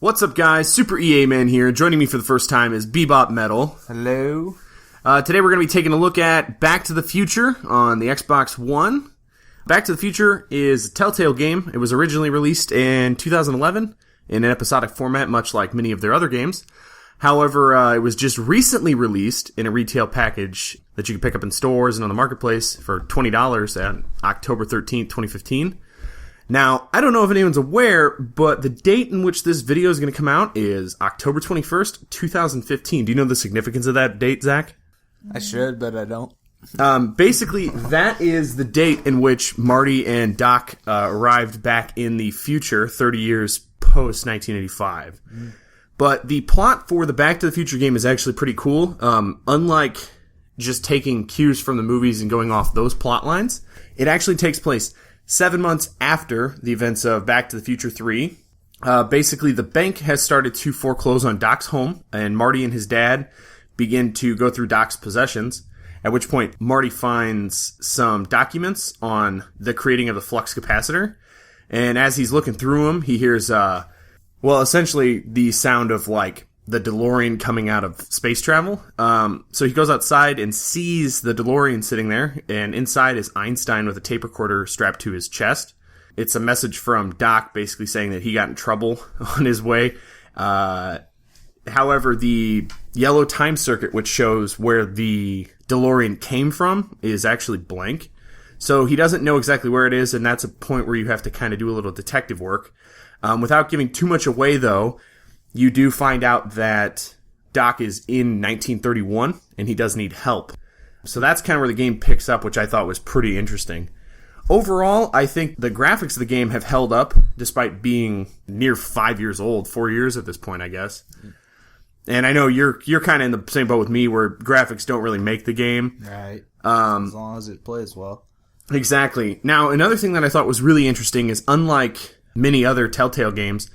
What's up, guys? SuperEAMan here. Joining me for the first time is BebopMetal. Hello. Today we're going to be taking a look at Back to the Future on the Xbox One. Back to the Future is a Telltale game. It was originally released in 2011 in an episodic format, much like many of their other games. However, it was just recently released in a retail package that you can pick up in stores and on the marketplace for $20 on October 13th, 2015. Now, I don't know if anyone's aware, but the date in which this video is going to come out is October 21st, 2015. Do you know the significance of that date, Zach? I should, but I don't. Basically, that is the date in which Marty and Doc arrived back in the future, 30 years post-1985. But the plot for the Back to the Future game is actually pretty cool. Unlike just taking cues from the movies and going off those plot lines, it actually takes place 7 months after the events of Back to the Future 3. Basically, the bank has started to foreclose on Doc's home, and Marty and his dad begin to go through Doc's possessions, at which point Marty finds some documents on the creating of the flux capacitor, and as he's looking through them, he hears, essentially the sound of, the DeLorean coming out of space travel. So he goes outside and sees the DeLorean sitting there, and inside is Einstein with a tape recorder strapped to his chest. It's a message from Doc basically saying that he got in trouble on his way. However, the yellow time circuit, which shows where the DeLorean came from, is actually blank. So he doesn't know exactly where it is, and that's a point where you have to kind of do a little detective work. Without giving too much away, though, you do find out that Doc is in 1931, and he does need help. So that's kind of where the game picks up, which I thought was pretty interesting. Overall, I think the graphics of the game have held up, despite being near 5 years old, 4 years at this point, I guess. And I know you're kind of in the same boat with me, where graphics don't really make the game. Right. As long as it plays well. Exactly. Now, another thing that I thought was really interesting is, unlike many other Telltale games,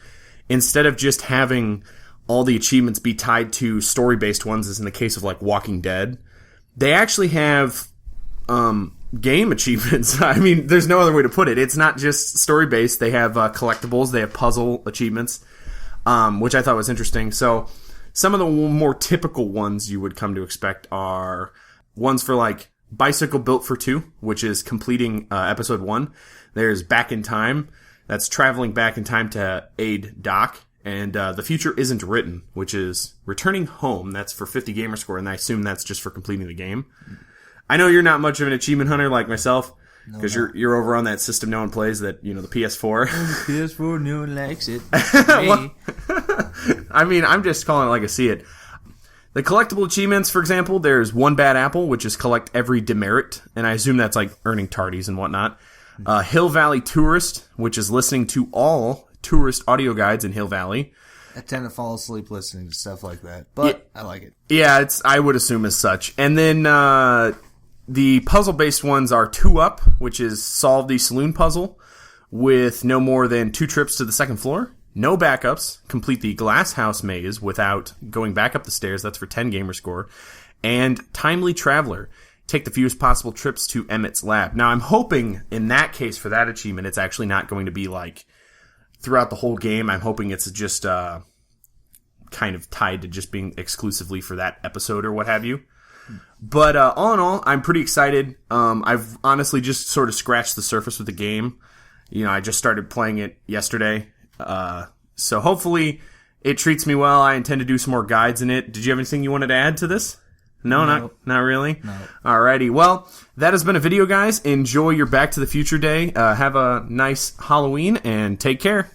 instead of just having all the achievements be tied to story-based ones, as in the case of, Walking Dead, they actually have game achievements. I mean, there's no other way to put it. It's not just story-based. They have collectibles. They have puzzle achievements, which I thought was interesting. So some of the more typical ones you would come to expect are ones for, Bicycle Built for Two, which is completing Episode 1. There's Back in Time. That's traveling back in time to aid Doc. And The Future Isn't Written, which is returning home. That's for 50 gamerscore, and I assume that's just for completing the game. I know you're not much of an achievement hunter like myself, because you're over on that system no one plays, that, the PS4. PS4, no one likes it. Well, I mean, I'm just calling it like I see it. The collectible achievements, for example, there's One Bad Apple, which is collect every demerit, and I assume that's earning tardies and whatnot. Hill Valley Tourist, which is listening to all tourist audio guides in Hill Valley. I tend to fall asleep listening to stuff like that, but I like it. Yeah, I would assume as such. And then the puzzle-based ones are 2 Up, which is solve the saloon puzzle with no more than 2 trips to the second floor. No backups, complete the glass house maze without going back up the stairs. That's for 10 gamerscore. And Timely Traveler. Take the fewest possible trips to Emmett's lab. Now, I'm hoping, in that case, for that achievement, it's actually not going to be, throughout the whole game. I'm hoping it's just kind of tied to just being exclusively for that episode or what have you. But all in all, I'm pretty excited. I've honestly just sort of scratched the surface with the game. I just started playing it yesterday. So hopefully it treats me well. I intend to do some more guides in it. Did you have anything you wanted to add to this? No, not really? No. Alrighty. Well, that has been a video, guys. Enjoy your Back to the Future day. Have a nice Halloween, and take care.